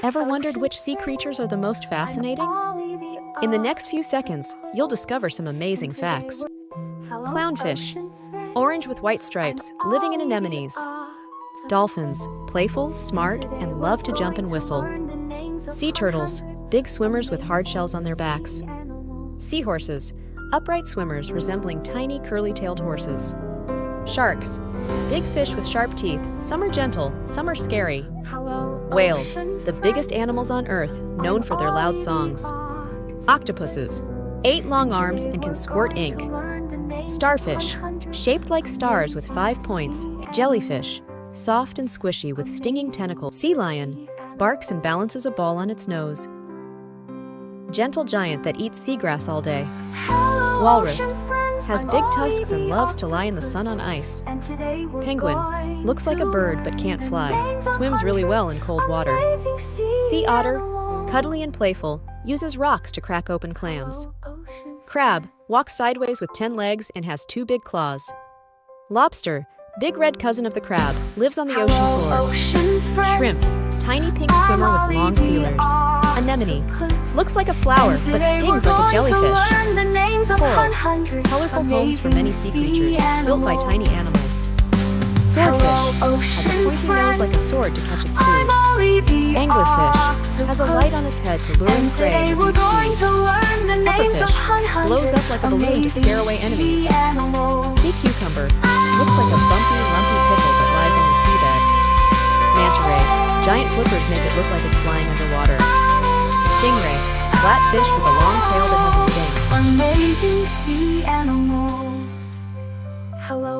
Ever wondered which sea creatures are the most fascinating? In the next few seconds, you'll discover some amazing facts. Clownfish, orange with white stripes, living in anemones. Dolphins, playful, smart, and love to jump and whistle. Sea turtles, big swimmers with hard shells on their backs. Seahorses, upright swimmers resembling tiny curly-tailed horses. Sharks, big fish with sharp teeth. Some are gentle, some are scary. Whales, the biggest animals on Earth, known for their loud songs. Octopuses, 8 long arms and can squirt ink. Starfish, shaped like stars with 5 points. Jellyfish, soft and squishy with stinging tentacles. Sea lion, barks and balances a ball on its nose. Gentle giant that eats seagrass all day. Walrus, has big tusks and loves to lie in the sun on ice. Penguin, looks like a bird but can't fly, swims really well in cold water. Sea otter, cuddly and playful, uses rocks to crack open clams. Crab, walks sideways with 10 legs and has 2 big claws. Lobster, big red cousin of the crab, lives on the ocean floor. Shrimps, tiny pink swimmer with long feelers. Anemone, looks like a flower but stings like a jellyfish. Coral, colorful homes for many sea creatures, built by tiny animals. Swordfish, has a pointy nose like a sword to catch its food. Anglerfish, has a light on its head to lure in prey in the deep sea. Pufferfish, blows up like a balloon to scare away enemies. Sea cucumber, looks like a bumpy, lumpy pickle that lies on the seabed. Manta ray, giant flippers make it look like it's flying underwater. Stingray, flat fish with a long tail that has a sting. Amazing sea animals. Hello.